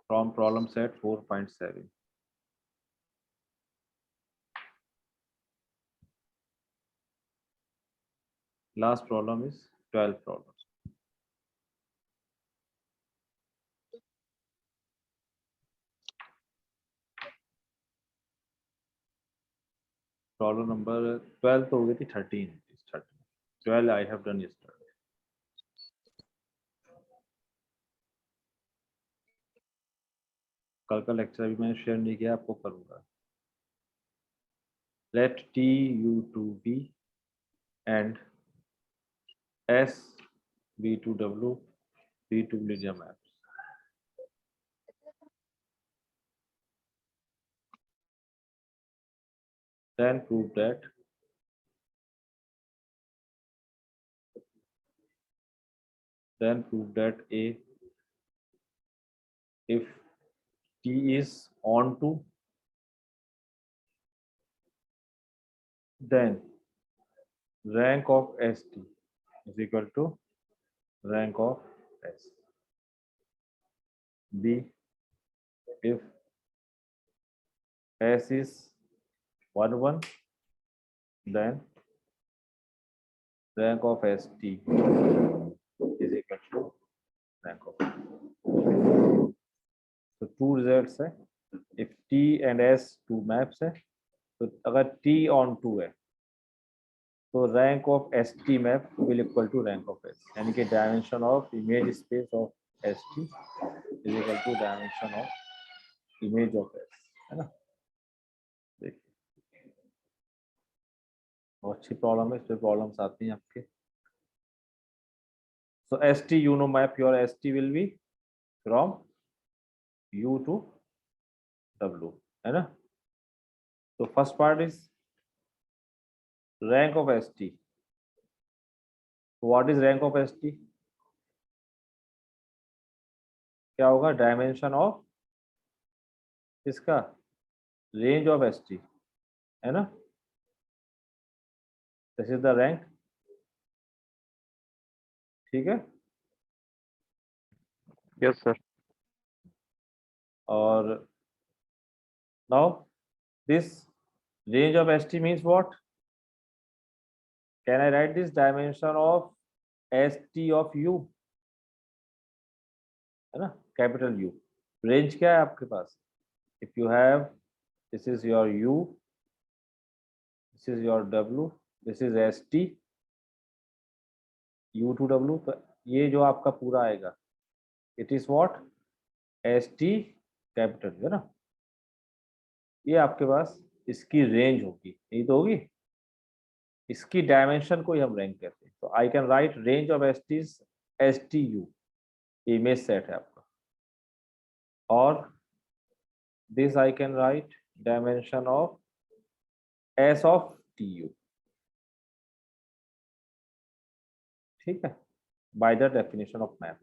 from problem set 4.7. Last problem is 12 problems. Problem number 12 तो हो गई थी 13. 12 I have done yesterday. कल का लेक्चर अभी मैंने शेयर नहीं किया, आपको करूंगा. Let T U2 B and S B2W B2 linear maps. Then prove that A, if T is onto, then rank of ST is equal to rank of S. B, if S is 1 1, then rank of ST is equal to rank of S. So two results है. If T and S two maps है, तो अगर T on 2 है, तो rank of ST map will equal to rank of S. यानी कि dimension of image space of ST is equal to dimension of image of S, है ना. देखिए बहुत अच्छी प्रॉब्लम है, इसमें प्रॉब्लम्स आती हैं आपके. So ST, you know map your ST will be from U to W, है ना. So first part is rank of ST. What is rank of ST? क्या होगा? डायमेंशन ऑफ इसका रेंज ऑफ ST, है ना. This is the rank. ठीक है. Yes sir. और now this range of ST means what? Can I write this dimension of ST of U, है ना, कैपिटल U. रेंज क्या है आपके पास? If you have, this is your U, this is your W, this is ST, U to W. तो ये जो आपका पूरा आएगा, it is what? ST capital, है ना. ये आपके पास इसकी रेंज होगी, यही तो होगी. इसकी डायमेंशन को ही हम रैंक कहते हैं. तो आई can right range of STU, image set है आपका. और this I can right dimension of S of TU. ठीक है. By the definition of map,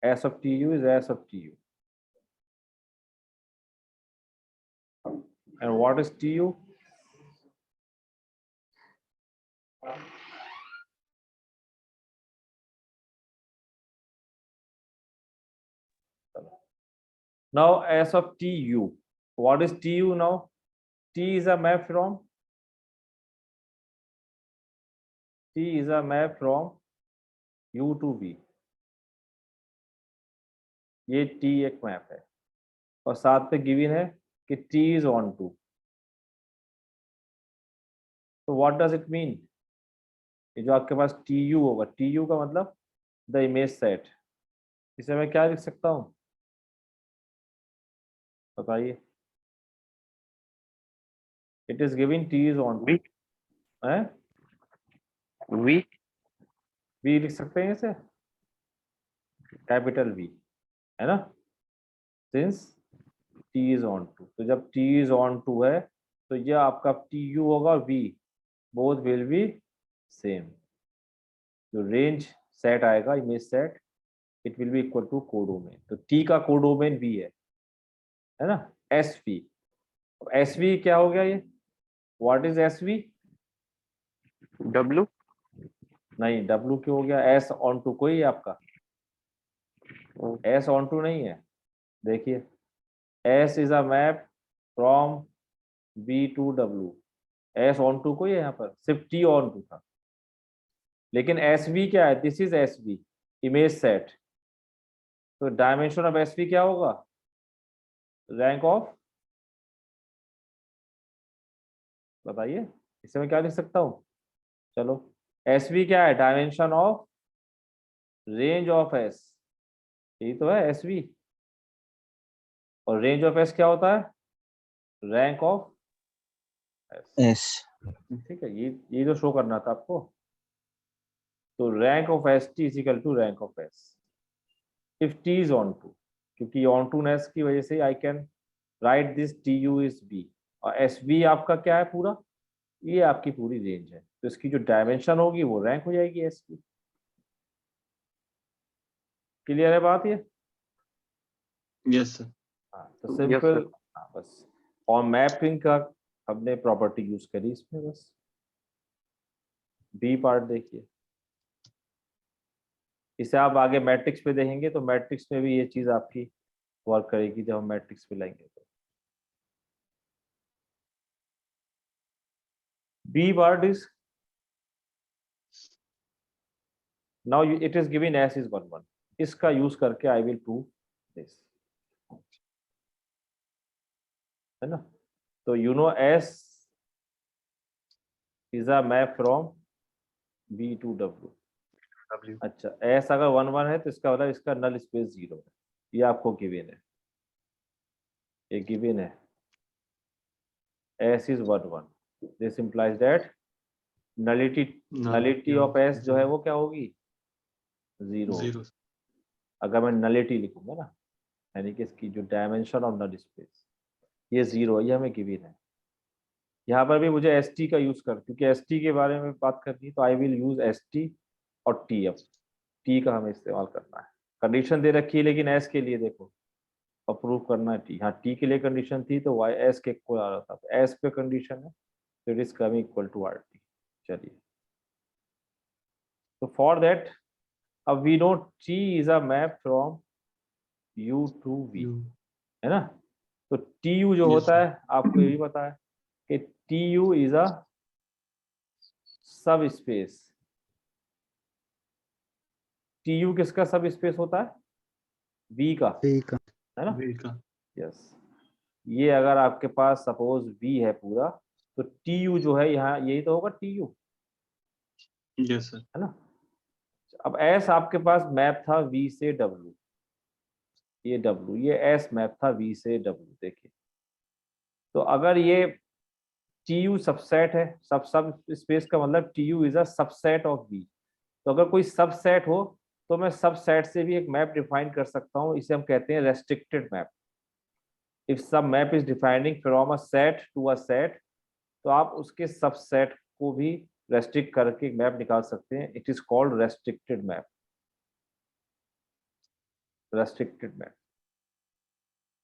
S of TU is S of TU. And what is TU? Now S of TU. What is TU now? T is a map from U to V. ये T एक map है और साथ पे given है कि T is on to. तो what does it mean? ये जो आपके पास TU होगा, TU का मतलब द इमेज सेट. इसे मैं क्या लिख सकता हूँ बताइए? It is given T is on to. है वी लिख सकते हैं इसे, कैपिटल V, है ना. Since T is on to, तो जब T is on to है तो ये आपका TU होगा और V both will be same. जो रेंज सेट आएगा, image set, it will be equal to codomain. तो T का कोडोमेन V है ना, SV. SV क्या हो गया ये? What is SV? डब्ल्यू. नहीं, W क्यों हो गया? S on to कोई है आपका? S on to नहीं है. देखिए S is a map from B to W। S onto को यहाँ पर सिर्फ T ऑन टू था, लेकिन SV क्या है, this is SV image set. तो डायमेंशन ऑफ SV क्या होगा, रैंक ऑफ, बताइए इसे मैं क्या लिख सकता हूँ। चलो SV क्या है, dimension of range of S, यही तो है SV। और रेंज ऑफ S क्या होता है, रैंक ऑफ S। एस। ठीक है, ये जो शो करना था आपको। तो rank of ST is equal to rank of S if T is onto, क्योंकि ऑन टू नेस की वजह से I can write this TU is B, और SV आपका क्या है पूरा, ये आपकी पूरी रेंज है। तो इसकी जो डायमेंशन होगी वो रैंक हो जाएगी S की। क्लियर है बात ये। Yes sir. हाँ तो सिंपल, हाँ बस। और मैपिंग का हमने प्रॉपर्टी यूज करी इसमें बस। बी पार्ट देखिए, इसे आप आगे मैट्रिक्स पे देखेंगे तो मैट्रिक्स में भी ये चीज आपकी वर्क करेगी जब हम मैट्रिक्स पे लाएंगे तो। B part is now it is given S is 1 1। इसका यूज करके आई विल प्रूव दिस, है ना। तो you know S is a map from B to W। W। अच्छा एस अगर 1 1 है तो इसका मतलब इसका नल स्पेस 0 है, ये आपको गिवन है, ये गिवन है। S is 1 1। This implies that nullity of S जो है वो क्या होगी, 0। जीरो। अगर मैं नलिटी लिखूंगा ना, यानी कि इसकी जो डायमेंशन ऑफ नल स्पेस ये 0 है, ये हमें गिवन है। यहाँ पर भी मुझे ST का यूज कर, क्योंकि ST के बारे में बात करनी है तो आई विल यूज ST और T। अब T का हमें इस्तेमाल करना है, कंडीशन दे रखी है लेकिन S के लिए देखो अप्रूव करना है T। हाँ T के लिए कंडीशन थी तो Y S के इक्वल आ रहा था, तो S पे कंडीशन है तो it is coming equal to RT। चलिए तो फॉर दैट अब we know T is a map from U to V, है ना। तो TU जो Yes, होता sir. है आपको ये भी पता है कि TU इज अ सब स्पेस। TU किसका सब स्पेस होता है, V का, ठीक है। है ना। वी का। यस, ये अगर आपके पास सपोज V है पूरा, तो TU जो है यहाँ यही तो होगा TU, यस सर। है ना। अब S आपके पास मैप था V से W, ये W, ये S मैप था V से W। देखिए तो अगर ये TU सबसेट है, सब स्पेस का मतलब TU is a subset of V। तो अगर कोई सबसेट हो तो मैं सबसेट से भी एक मैप डिफाइन कर सकता हूँ, इसे हम कहते हैं restricted map. If sub map is defining from a set to a set, तो आप उसके सबसेट को भी रेस्ट्रिक्ट करके एक मैप निकाल सकते हैं। It is called restricted map, restricted map.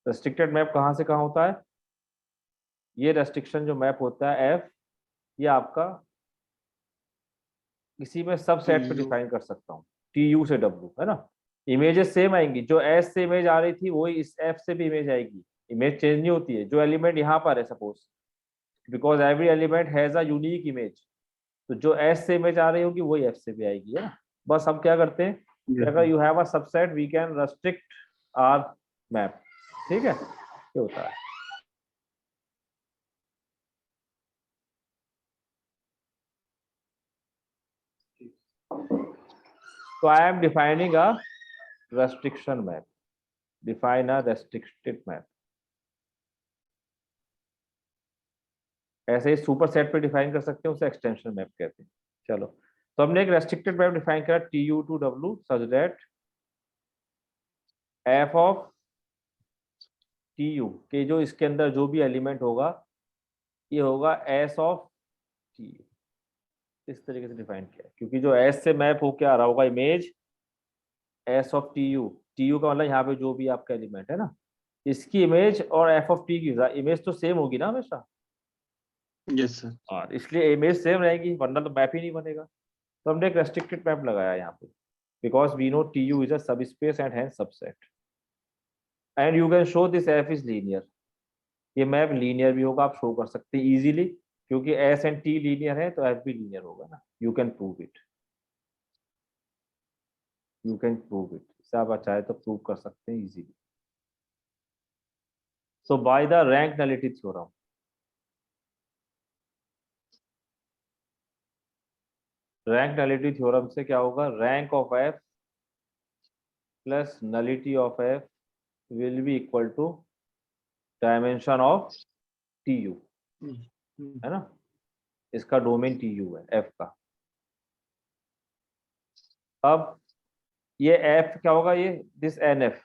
Restricted map कहाँ से कहाँ होता है, ये रेस्ट्रिक्शन जो मैप होता है F, ये आपका किसी में सबसेट पे TU डिफाइन कर सकता हूँ, TU से W, है ना। इमेजेस सेम आएंगी, जो S से इमेज आ रही थी वही इस F से भी इमेज आएगी, इमेज चेंज नहीं होती है। जो एलिमेंट यहाँ पर है suppose, because every element has a unique image, तो जो S से इमेज आ रही होगी वही F से भी आएगी, है ना। बस हम क्या करते हैं कि अगर you have a subset we can restrict our map, ठीक है, ये होता है। So I am defining a restriction map. Define a restricted map. ऐसे ही सुपर सेट पे डिफाइन कर सकते हैं, उसे एक्सटेंशन मैप कहते हैं। चलो तो हमने एक रेस्ट्रिक्टेड मैप डिफाइन करा TU to W such that F of TU के जो इसके अंदर जो भी एलिमेंट होगा ये होगा S of TU। इस तरीके से डिफाइन किया, क्योंकि जो S से मैप होके आ रहा होगा image S of TU, TU का मतलब यहाँ पे जो भी आपका एलिमेंट है ना, इसकी इमेज और F of T की इमेज तो सेम होगी ना हमेशा। Yes sir. और इसलिए इमेज सेम रहेगी वरना तो मैप ही नहीं बनेगा। तो हमने एक रेस्ट्रिक्टेड मैप लगाया यहाँ पे, because we know TU is a subspace and hence subset. And you can show this f is linear, ये मैप लीनियर भी होगा, आप शो कर सकते हैं इजीली, क्योंकि एस एंड टी लीनियर है तो एफ भी लीनियर होगा ना, you can prove it, you can prove it, इससे आप चाहे तो प्रूव कर सकते हैं easily. So by the rank nullity theorem, rank nullity theorem से क्या होगा, rank of f plus nullity of f will be equal to dimension of T U, है ना, इसका डोमेन टी यू है एफ का। अब ये एफ क्या होगा, ये दिस एन एफ,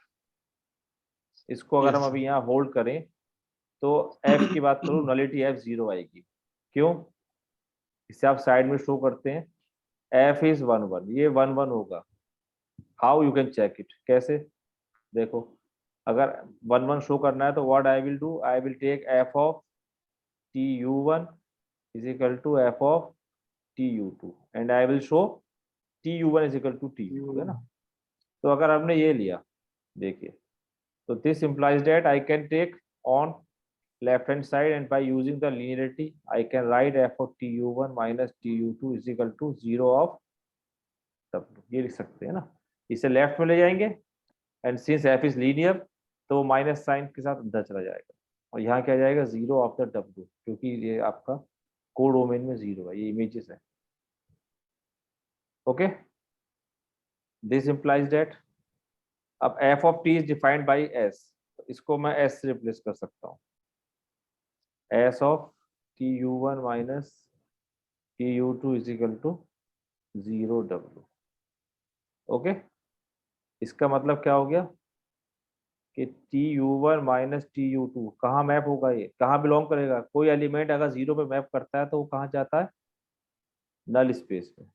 इसको अगर Yes, हम sir. अभी यहाँ होल्ड करें तो एफ की बात करूँ, नलिटी एफ जीरो आएगी, क्यों, इससे आप साइड में शो करते हैं, एफ इज 1 1, ये 1 1 होगा। How you can check it, कैसे, देखो अगर 1 1 शो करना है तो what I will do, I will take f of T U one is equal to f of T U two and I will show T U one is equal to T U two, है ना। तो अगर हमने ये लिया, देखिए, तो this implies that I can take on left hand side and by using the linearity I can write f of tu1 minus tu2 is equal to 0 of w, ये लिख सकते हैं ना, इसे लेफ्ट में ले जाएंगे and since f is linear तो माइनस साइन के साथ अंदर चला जाएगा और यहाँ क्या जाएगा 0 ऑफ द w, क्योंकि ये आपका कोड डोमेन में 0 है, ये इमेजेस है। ओके, दिस implies that अब f of t is defined by s, तो इसको मैं s से रिप्लेस कर सकता हूँ, s of tu1 minus tu2 is equal to 0 w। Okay, इसका मतलब क्या हो गया कि tu1 माइनस tu2 कहाँ मैप होगा, ये कहाँ बिलोंग करेगा, कोई एलिमेंट अगर 0 पे मैप करता है तो वो कहाँ जाता है, नल स्पेस में,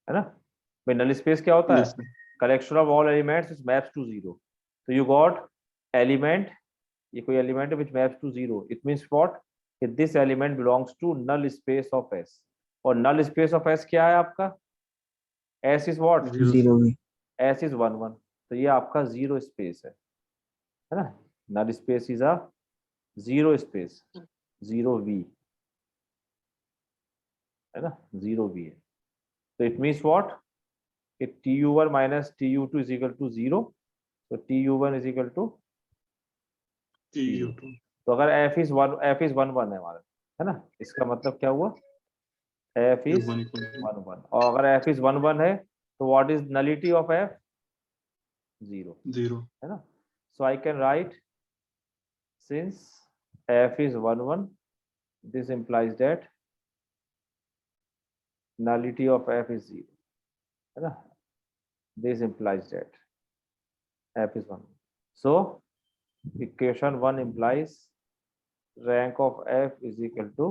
है ना। भाई नल स्पेस क्या होता है, Yes, sir. Collection of all elements which maps to 0, तो यू गॉट एलिमेंट, ये कोई एलिमेंट है which maps to 0, it means what, कि this element belongs to null space of S, और नल स्पेस ऑफ एस क्या है आपका, S is what, Zero, zero sir. भी। एस इज 1 1, तो ये आपका 0 स्पेस है ना, null space is a 0 space, 0 we, है ना, 0 वी है, तो इट मीन्स व्हाट कि tu1 minus tu2 is equal to 0, तो tu1 is equal to 0। Tu2. तो अगर f इज 1 1 है हमारा, है ना, इसका मतलब क्या हुआ, f इज 1 equal to 1 1, और अगर f इज 1 1 है तो what is nullity of f, 0, 0. है ना। So I can write since f is 1 1, this implies that nullity of f is 0, है ना, this implies that f is 1, so equation 1 implies rank of f is equal to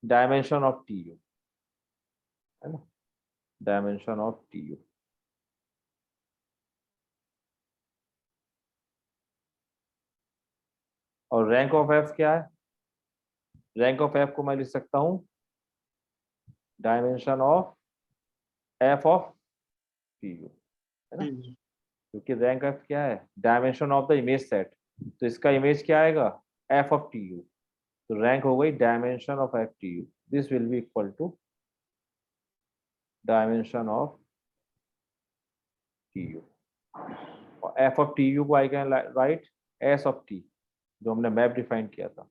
dimension of tu, है ना, dimension of tu। और rank of F क्या है, rank of F को मैं लिख सकता हूं dimension of f of T U, है ना, क्योंकि रैंक एफ क्या है, dimension of the image set, तो इसका इमेज क्या आएगा, एफ ऑफ टी यू, तो रैंक हो गई dimension of f T U, this will be equal to dimension of T U, और एफ ऑफ टी यू को I can write S of T, जो हमने मैप डिफाइन किया था,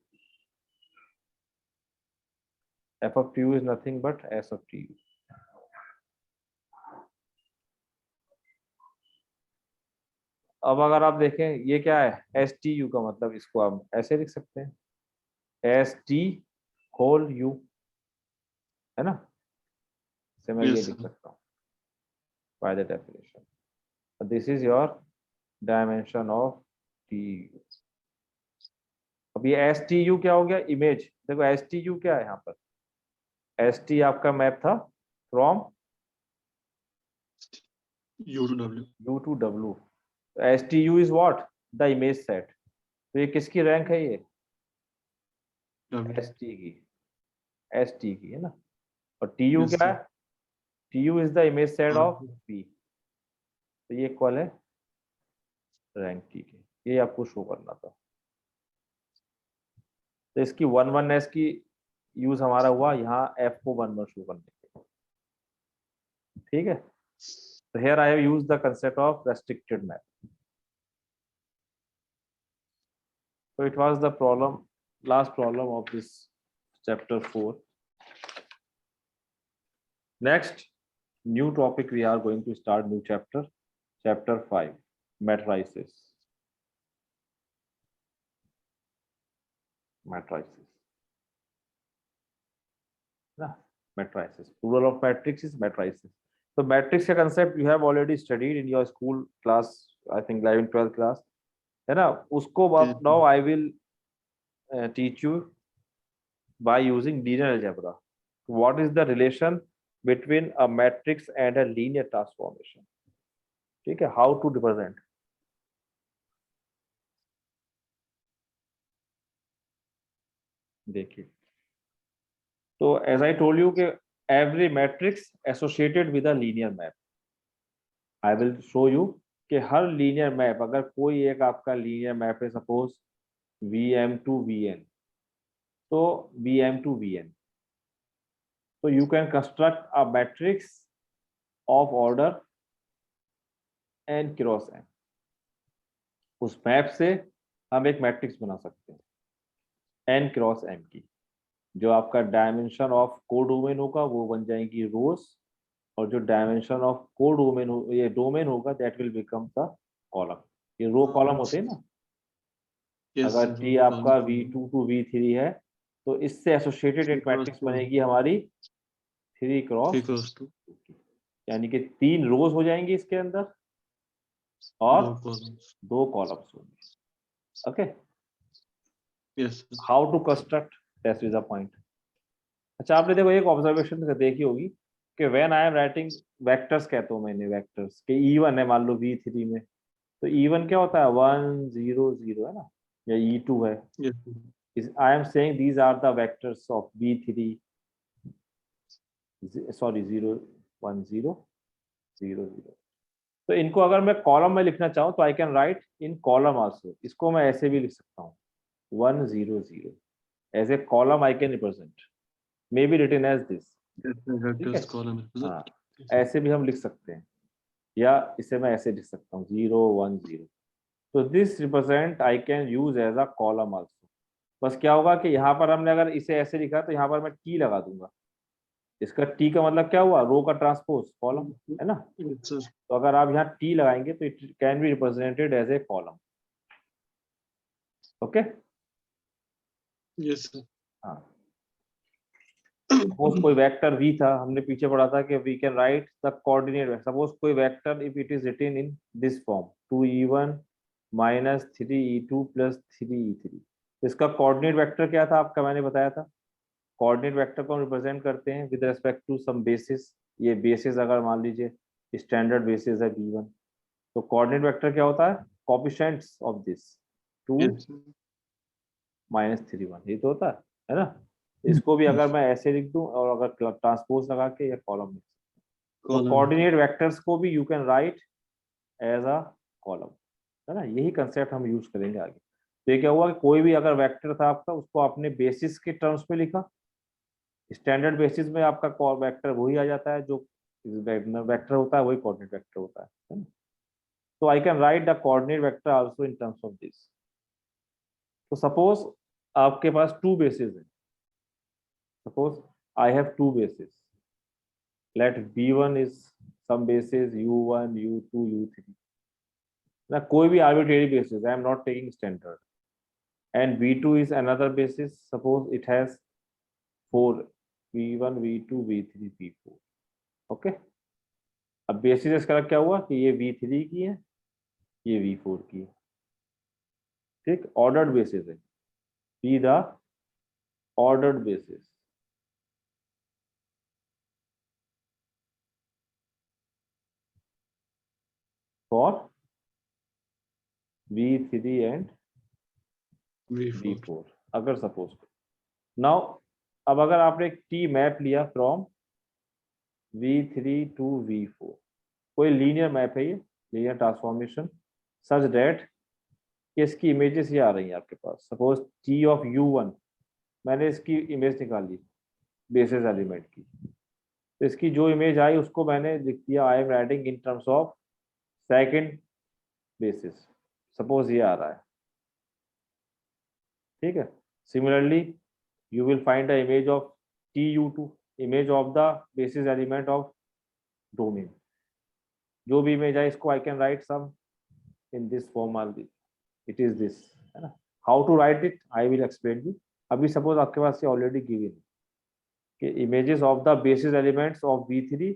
f of T U is nothing but S of T you. अब अगर आप देखें ये क्या है, एस टी यू का मतलब इसको आप ऐसे लिख सकते हैं, एस टी होल यू, है ना, इसे मैं ये Yes, लिख sir. सकता हूँ by the definition, this is your dimension of T you. अब ये एस टी यू क्या हो गया, इमेज, देखो एस टी यू क्या है यहाँ पर, एस टी आपका मैप था from U to W. U to W, S T U is what, the image set, तो ये किसकी रैंक है, ये W. एस टी की, एस टी की, है ना, और टी यू Yes, क्या sir. है, T U is the image set R. Of P, तो ये इक्वल है रैंक टी के, ये आपको शो करना था। तो इसकी 1-1s की यूज हमारा हुआ यहाँ f को 1-1 शो करने के, ठीक है। तो here I have used the concept of restricted map. So it was the last problem of this chapter 4. Next, new topic we are going to start, new chapter 5, matrices. Matrices. Plural of matrix is matrices. So matrix का concept you have already studied in your school class, I think 11th 12th class, है ना। उसको now I will teach you by using linear algebra. What is the relation between a matrix and a linear transformation? ठीक है, how to represent. देखिए, तो as I told you कि every matrix associated with a linear map. I will show you कि हर linear map, अगर कोई एक आपका लीनियर मैप है, सपोज Vm to Vn, तो Vm to Vn, तो you can construct a matrix of order n cross n. उस map से हम एक मैट्रिक्स बना सकते हैं n क्रॉस m की, जो आपका डायमेंशन ऑफ कोडोमेन होगा वो बन जाएंगी रोज, और जो डायमेंशन ऑफ कोडोमेन ये डोमेन होगा that will become the column. ये रो कॉलम होते हैं ना। अगर टी आपका V2 to V3 है तो इससे एसोसिएटेड एक मैट्रिक्स बनेगी हमारी 3 क्रॉस 2, यानी कि 3 रोज हो जाएंगी इसके अंदर और 2 कॉलम्स होंगे। Okay, yes, how to construct, that is the point. अच्छा, आपने देखो एक ऑब्जर्वेशन देखी होगी कि when I am writing vectors, कहता हूँ मैंने वेक्टर्स के E1 है मान लो V3 में, तो E1 क्या होता है 1 0 0 है ना, या E2 है। I am saying these are the vectors of V3, sorry 0 1 0 0 0। तो इनको अगर मैं कॉलम में लिखना चाहूँ तो आई can right in column also. इसको मैं ऐसे भी लिख सकता हूँ 1 0 0 as a column I can represent, may be written as this. ठीक है, हाँ, ऐसे भी हम लिख सकते हैं, या इसे मैं ऐसे लिख सकता हूँ 0 1 0। तो this represent I can use as a column also. बस क्या होगा कि यहाँ पर हमने अगर इसे ऐसे लिखा तो यहाँ पर मैं टी लगा दूंगा। इसका टी का मतलब क्या हुआ, रो का ट्रांसपोज कॉलम, है ना। तो अगर आप यहाँ टी लगाएंगे तो it can be represented as a column. Okay, yes sir. हाँ, सपोज कोई वेक्टर v था, हमने पीछे पढ़ा था कि we can write the coordinate. Suppose कोई vector if it is written in this form 2e1 minus 3e2 plus 3e3, इसका कोऑर्डिनेट वेक्टर क्या था आपका, मैंने बताया था। कोऑर्डिनेट वेक्टर को हम रिप्रेजेंट करते हैं with respect to some basis. ये बेसिस अगर मान लीजिए स्टैंडर्ड बेसिस है b1, तो कोऑर्डिनेट वेक्टर क्या होता है, कोएफिशिएंट्स ऑफ दिस 2 माइनस 3 1, ये तो होता है ना। इसको भी अगर मैं ऐसे लिख दूं और अगर ट्रांसपोज लगा के या कॉलम लिख, तो कोऑर्डिनेट वेक्टर्स को भी you can write as a column, है ना। यही कंसेप्ट हम यूज करेंगे आगे। तो ये क्या हुआ कि कोई भी अगर वेक्टर था आपका, उसको आपने बेसिस के टर्म्स में लिखा, स्टैंडर्ड बेसिस में आपका वेक्टर वही आ जाता है, जो वेक्टर होता है वही कोऑर्डिनेट वेक्टर होता है ना। तो आई can write the coordinate vector also in terms of this. तो सपोज आपके पास 2 बेसिस है, suppose I have 2 bases, let b1 is some basis u1 u2 u3, now कोई भी arbitrary basis, I am not taking standard, and v2 is another basis, suppose it has 4 v1 v2 v3 v4। okay, अब basis इसका क्या हुआ कि ये v3 की है, ये v4 की है। ठीक, ordered basis है, be the ordered basis। for v3 and v4 अगर सपोज। नाउ अब अगर आपने एक टी मैप लिया फ्रॉम v3 टू v4, कोई लीनियर मैप है ये, लीनियर ट्रांसफॉर्मेशन सच दैट कि इसकी इमेजेस ये आ रही हैं आपके पास। सपोज T ऑफ U1, मैंने इसकी इमेज निकाली बेसिस एलिमेंट की, तो इसकी जो इमेज आई उसको मैंने लिख दिया आई am writing in terms of second basis. Suppose ये आ रहा है, ठीक है। Similarly you will find the image of TU2, image of the basis element of domain। जो भी इमेज है इसको I can write some in this form only, it is this, है ना। How to write it I will explain you. अभी suppose आपके पास ये ऑलरेडी गिवन है कि images of the basis elements of B3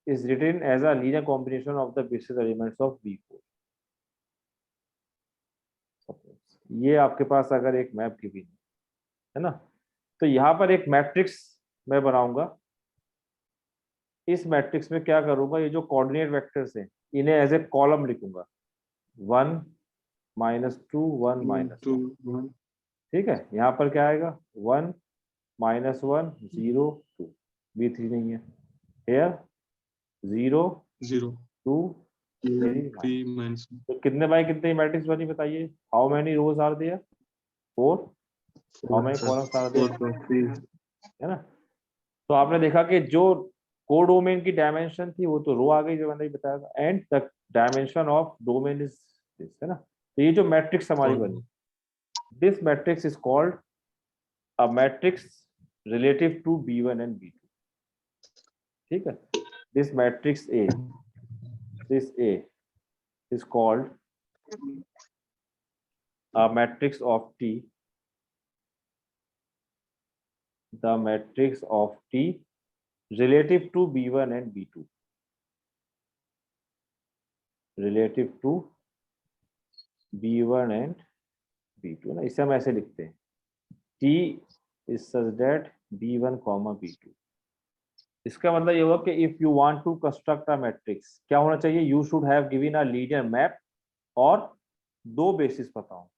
is written as a linear combination of the basis elements of B4। ये आपके पास अगर एक मैप गिवन है ना, तो यहाँ पर एक मैट्रिक्स मैं बनाऊंगा। इस मैट्रिक्स में क्या करूंगा, ये जो कोऑर्डिनेट वेक्टर्स हैं इन्हें एज ए कॉलम लिखूंगा, 1 -2 1 -1, ठीक है। यहाँ पर क्या आएगा 1 -1 0 2, B3 नहीं है, here 0 2 3 तो कितने बाय कितने मैट्रिक्स बनी बताइए। How many rows are there 4, how many columns are there, है ना। तो आपने देखा कि जो कोडोमेन की डायमेंशन थी वो तो रो आ गई जो मैंने बताया था, and the dimension of domain is this, है ना। तो ये जो मैट्रिक्स हमारी बनी, this matrix is called a matrix relative to B1 and B2, ठीक है। This matrix A, this A is called a matrix of T, the matrix of T relative to B1 and B2, relative to B1 and B2 ना, इसे हम ऐसे लिखते हैं T is such that B1, B2। इसका मतलब ये होगा कि if you want to construct a matrix क्या होना चाहिए, you should have given a linear map और दो बेसिस पता हो।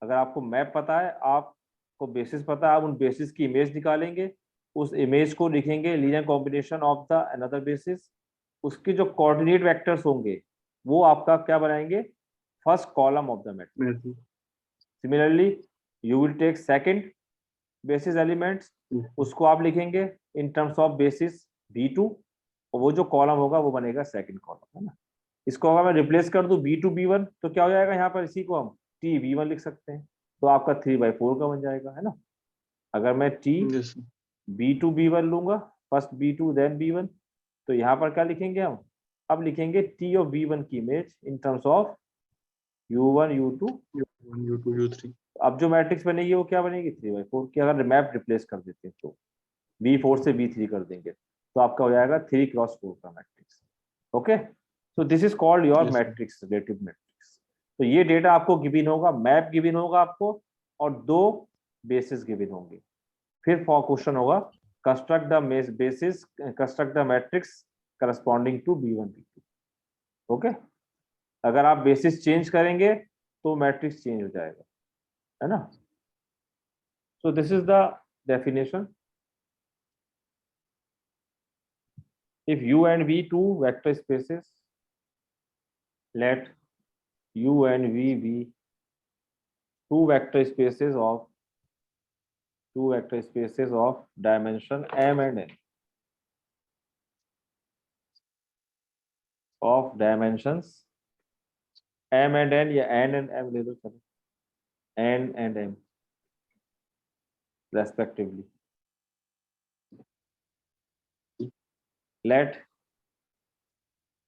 अगर आपको मैप पता है, आपको बेसिस पता है, आप उन बेसिस की इमेज निकालेंगे, उस इमेज को लिखेंगे linear combination of the another basis, उसके जो कोऑर्डिनेट वेक्टर्स होंगे वो आपका क्या बनाएंगे, first column of the matrix. Similarly you will take second basis elements, उसको आप लिखेंगे इन टर्म्स ऑफ बेसिस B2, और वो जो कॉलम होगा वो बनेगा सेकंड कॉलम, है ना। इसको अगर मैं रिप्लेस कर दूं B2 B1 तो क्या हो जाएगा, यहाँ पर इसी को हम T B1 लिख सकते हैं, तो आपका 3/4 का बन जाएगा, है ना। अगर मैं T B2 B1 लूंगा, फर्स्ट B2 देन B1, तो यहाँ पर क्या लिखेंगे हम, अब लिखेंगे T ऑफ B1 की image in terms of U1 U2 U3। अब जो मैट्रिक्स बनेगी वो क्या बनेगी 3/4 की। अगर मैप रिप्लेस कर देते हैं तो B4 से B3 कर देंगे तो आपका हो जाएगा 3x4 का matrix. Okay, so this is called your matrix, relative matrix. तो ये डेटा आपको गिवन होगा, मैप गिवन होगा आपको, और दो बेसिस गिवन होंगे। फिर फॉर क्वेश्चन होगा construct the basis, construct the matrix corresponding to B1 B2। Okay, अगर आप बेसिस चेंज करेंगे तो मैट्रिक्स चेंज हो जाएगा, है ना। So this is the definition. If U and V two vector spaces, let U and V be two vector spaces of dimension M and N, of dimensions M and N, या N and M ले लो, चलो N and M respectively। Let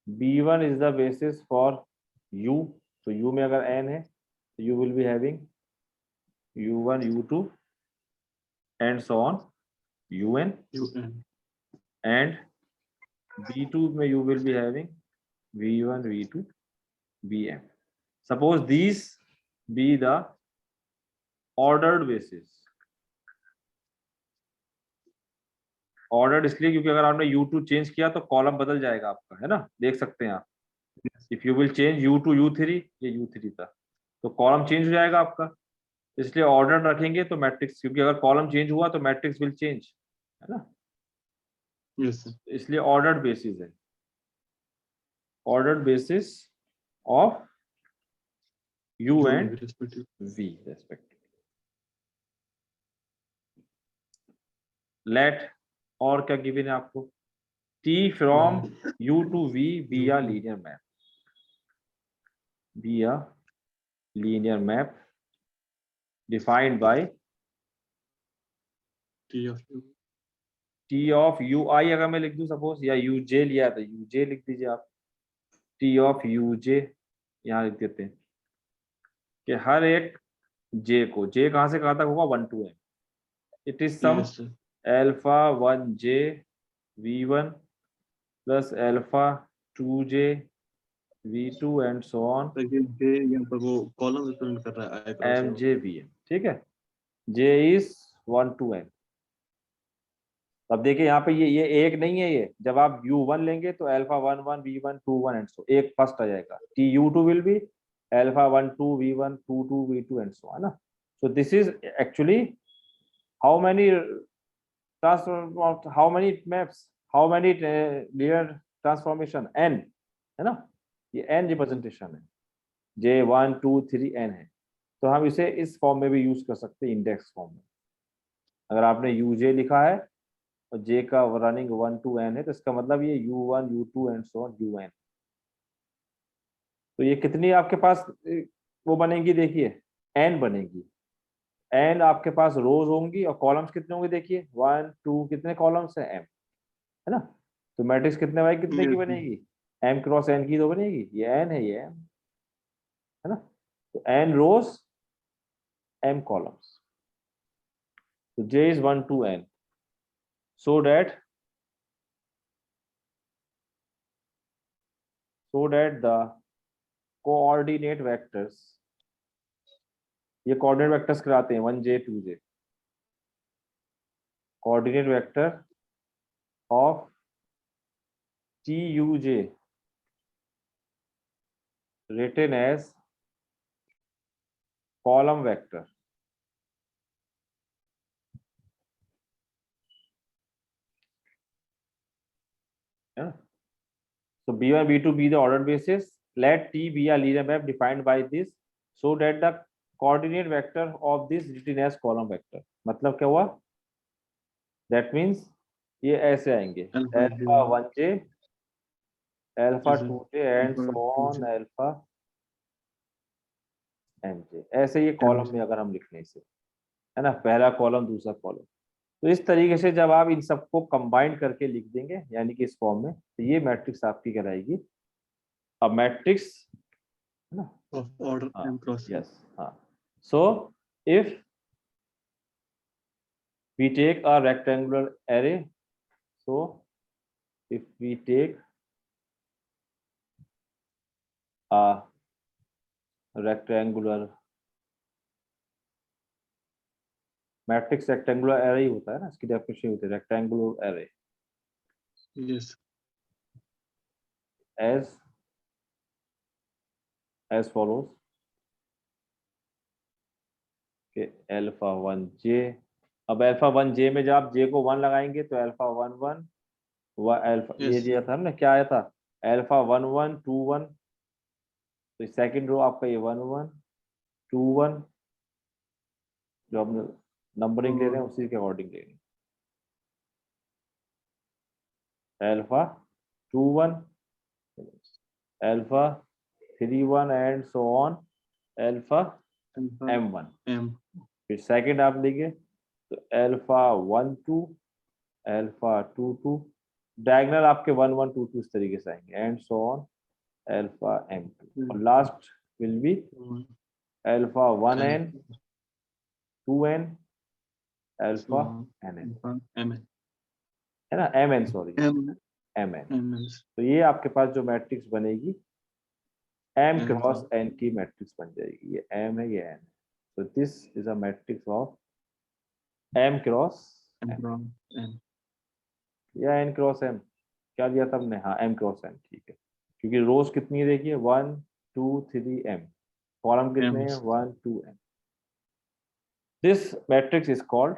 B1 is the basis for U, तो U में अगर N है तो you will be having U1 U2 and so on UN, and B2 में you will be having V1 V2 BM। Suppose these be the ordered basis। Ordered इसलिए क्योंकि अगर आपने U2 चेंज किया तो कॉलम बदल जाएगा आपका, है ना, देख सकते हैं आप। If you will change U2 U3, ये U3 था तो कॉलम चेंज हो जाएगा आपका, इसलिए ऑर्डर रखेंगे तो मैट्रिक्स, क्योंकि अगर कॉलम चेंज हुआ तो मैट्रिक्स विल चेंज, है ना। Yes, sir. इसलिए ऑर्डर्ड बेसिस है। ordered basis of u and respective. v respectively. Let और क्या गिवन है आपको? T from u to v be a linear map. Be a linear map defined by T of u. T of ui अगर मैं लिख दूं suppose, या uj लिया तो uj लिख दीजिए आप. T of uj यहाँ लिख देते हैं कि हर एक j को, j कहाँ से कहाँ तक होगा? 1 to n. It is some Yes, sir. alpha 1j v1 plus alpha 2j v2 and so on J यहाँ पर वो कॉलम रिप्रेजेंट कर रहा है I cross mj vn. ठीक है, j is 1 to n. अब देखिए यहाँ पे ये एक नहीं है, ये जब आप u1 लेंगे तो अल्फा 1 1 v1 2 1 एंड सो एक फर्स्ट आ जाएगा. t u2 will be alpha 1 2 v1 2 2 v2 and so, है ना. So this is actually how many how many maps, how many linear transformation, n, है ना. ये n रिप्रेजेंटेशन है, j 1 2 3 n है. तो हम इसे इस फॉर्म में भी यूज कर सकते हैं, इंडेक्स फॉर्म में. अगर आपने uj लिखा है और j का रनिंग 1 to n है तो इसका मतलब ये u1 u2 and so on un. तो ये कितनी आपके पास वो बनेगी? देखिए n बनेगी. n आपके पास रोज होंगी और कॉलम्स कितने होंगे? देखिए 1 2 कितने कॉलम्स है? m, है ना. तो मैट्रिक्स कितने बाई कितने की Yes, बनेगी? m क्रॉस n की तो बनेगी. ये n है, ये m है ना. तो n रोज m कॉलम्स. तो j is 1 to n so that the coordinate vectors, ये कोऑर्डिनेट वेक्टर्स कराते हैं 1j 2j. Coordinate vector of tuj written as column vector. Yeah. So b1 b2 be the ordered basis. Let t be a linear map defined by this so that the coordinate vector of this written as column vector. मतलब क्या हुआ? That means ये ऐसे आएंगे alpha 1j alpha 2j and so on alpha mj. ऐसे ये column में अगर हम लिख लें इसे, है ना, पहला कॉलम दूसरा कॉलम. तो इस तरीके से जब आप इन सबको कंबाइन करके लिख देंगे यानी कि इस फॉर्म में, तो ये मैट्रिक्स आपकी कहलाएगी अब मैट्रिक्स, है ना. of order m cross n. Yes, हाँ. So if we take a rectangular array, so if we take a rectangular matrix, rectangular array ही होता है ना, इसकी डेफिनेशन होती है rectangular array Yes. as follows कि अल्फा 1j. अब अल्फा 1j में जब आप j को 1 लगाएंगे तो अल्फा 1 1 वह अल्फा ये Yes. दिया था हमने, क्या आया था? अल्फा 1 1 2 1. तो सेकंड रो आपका ये 1 1 2 1 जो हमने नंबरिंग ले रहे हैं उसी के अकॉर्डिंग ले रहे हैं. Alpha 2 1 alpha 3 1 and so on alpha Alpha m1. m. फिर सेकंड आप लेंगे तो अल्फा 1 2 अल्फा 2 2. डायगोनल आपके 1 1 2 2 इस तरीके से आएंगे and so on alpha m2. और last will be alpha 1n 2n alpha nn, mn. है ना, mn, सॉरी mn. mn. तो ये आपके पास जो मैट्रिक्स बनेगी m M cross from n की मैट्रिक्स बन जाएगी. ये m है, ये n. तो this is a matrix of m cross m from n. या n क्रॉस m. क्या दिया था हमने? हाँ, m क्रॉस n. ठीक है, क्योंकि रोज कितनी है देखिए 1 2 3 m, कॉलम कितने हैं? 1 2 m. This matrix is called,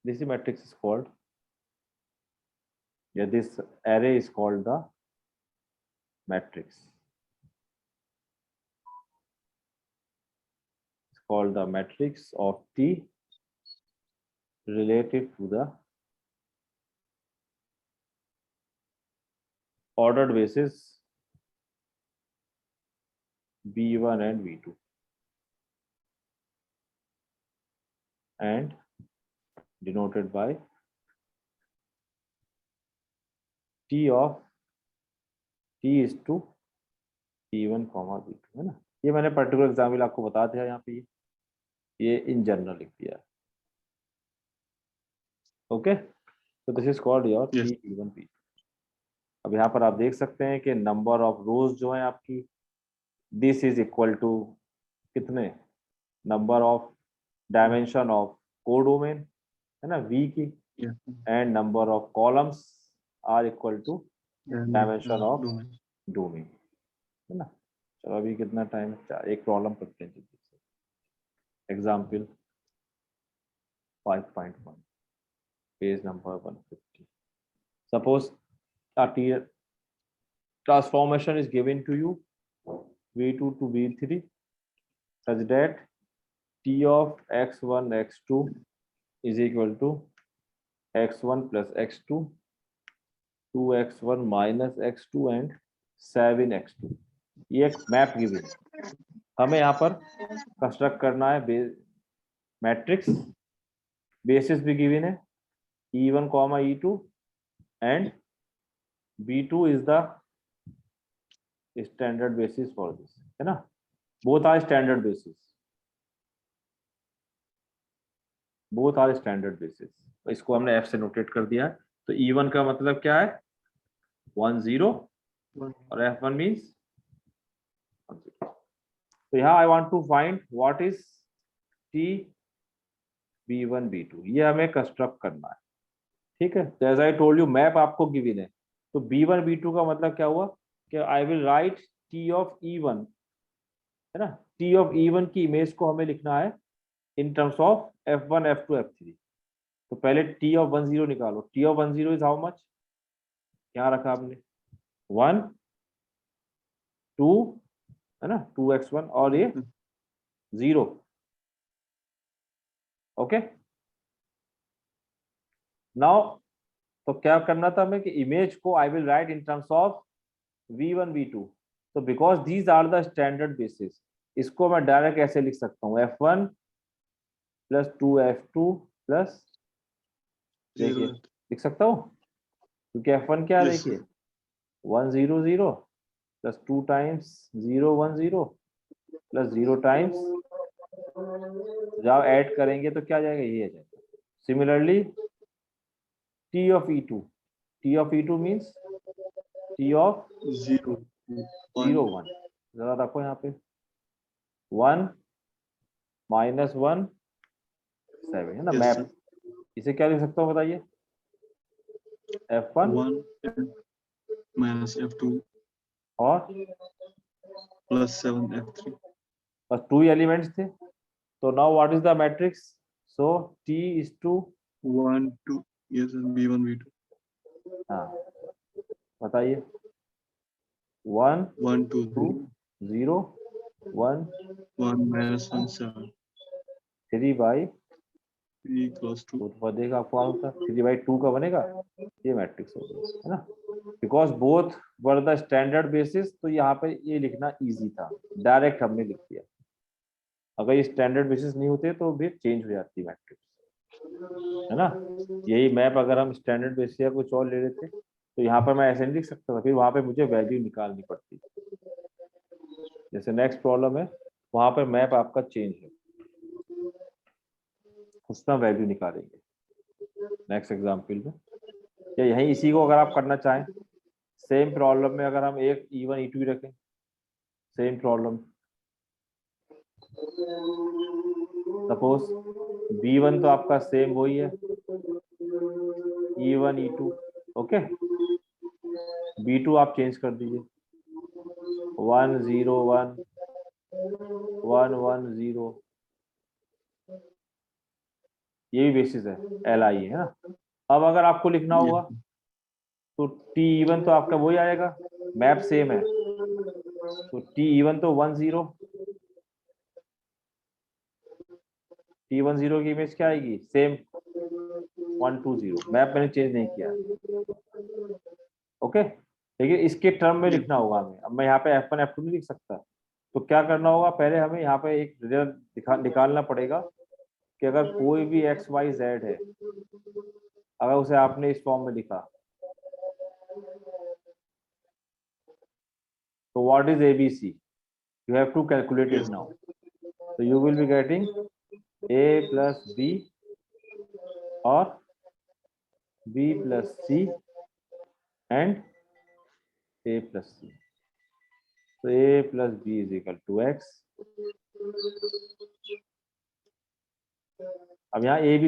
this matrix is called, yeah, this array is called the matrix. It's called the matrix of T relative to the ordered basis B1 and B2 and denoted by T of T is to P1, B2 है ना। ये मैंने particular example आपको बता दिया यहाँ पे, ये इन जनरल लिख दिया। ओके, तो this is called your Yes. P1 P2। अब यहाँ पर आप देख सकते हैं कि नंबर ऑफ रोज जो है आपकी, दिस इज इक्वल टू कितने, number of dimension of codomain है ना V की, Yeah. And number of columns are equal to And, dimension of domain. Domain है ना। चलो अभी कितना टाइम है, एक प्रॉब्लम करते हैं जल्दी से। Example 5.1 page number 150। Suppose a transformation is given to you V2 to V3 such that T of x1 x2 is equal to x1 plus x2, 2x1 minus x2 and 7x2। ये एक map given है, हमें यहाँ पर construct करना है matrix, basis भी given है E1, E2 and B2 is the standard basis for this है ना। both are standard basis, both are standard basis। तो इसको हमने F से नोटेट कर दिया। तो E1 का मतलब क्या है, 1 0 और F1 मीन्स 1 0। तो यहाँ I want to find what is T B1 B2, ये हमें कंस्ट्रक्ट करना है, ठीक है। तो as I told you map आपको गिवन है, तो B1 B2 का मतलब क्या हुआ कि I will write T of E1 है ना, T ऑफ E1 की इमेज को हमें लिखना है इन terms of F1 F2 F3। तो पहले T ऑफ 1 0 निकालो, T of 1 0 is how much, क्या रखा आपने 1 2 है ना, 2x1 और ये 0। ओके, नाउ तो क्या करना था हमें कि इमेज को I will write in terms of V1 V2। तो because these are the standard basis, इसको मैं डायरेक्ट ऐसे लिख सकता हूँ F1 प्लस 2F2 प्लस, देखिए लिख सकता हूँ क्योंकि F1 क्या है, Yes, देखिए 1 0 0 प्लस 2 टाइम्स 0 1 0 प्लस 0 टाइम्स, जब ऐड करेंगे तो क्या जाएगा, ये आ जाएगा। Similarly T of E2, T of E2 means T of 0 0 1, जरा रखो यहाँ पे 1 माइनस 1 7 है ना। Yes, map sir. इसे क्या लिख सकता हूँ बताइए, F1 1 minus F2 और plus 7 F3. बस 2 एलिमेंट्स थे। तो now what is the matrix, so T is to 1 2, yes, sir. B1 B2. हाँ बताइए 1 1 2 2 0 1 1 minus 1 7. 3 by 3 plus 2. तो बनेगा आपको आंसर था 3/2 का बनेगा, ये मैट्रिक्स हो गया है ना। Because both were the standard basis, तो यहाँ पे ये लिखना इजी था, डायरेक्ट हमने लिख दिया। अगर ये स्टैंडर्ड बेसिस नहीं होते तो भी चेंज हो जाती मैट्रिक्स है ना। यही मैप अगर हम स्टैंडर्ड बेसिस या कुछ और ले लेते तो यहाँ पर मैं ऐसे नहीं लिख सकता था, फिर वहां पे मुझे वैल्यू निकालनी पड़ती। जैसे नेक्स्ट प्रॉब्लम है, वहां पर मैप आपका चेंज है, उसमें वैल्यू निकालेंगे नेक्स्ट एग्जाम्पल में, या यही इसी को अगर आप करना चाहें सेम प्रॉब्लम में, अगर हम एक E1 E2 रखें सेम प्रॉब्लम, सपोज B1 तो आपका सेम वही है E1 E2, ओके। B2 आप चेंज कर दीजिए 1 0 1 1 1 0, ये भी बेसिस है LI है ना। अब अगर आपको लिखना होगा तो T E1 तो आपका वही आएगा, मैप सेम है तो T1 तो 10, T10 की इमेज क्या आएगी, सेम 120, मैप मैंने चेंज नहीं किया, ओके। लेकिन इसके टर्म में लिखना होगा हमें, अब मैं यहाँ पे F1 F2 नहीं लिख सकता, तो क्या करना होगा, पहले हमें यहाँ पे एक रिजल्ट निकालना पड़ेगा कि अगर कोई भी x y z है, अगर उसे आपने इस फॉर्म में लिखा, तो what is ABC, you have to calculate it Yes. now, so you will be getting A plus B or B plus C and A plus C, so A plus B is equal to x। अब यहाँ A B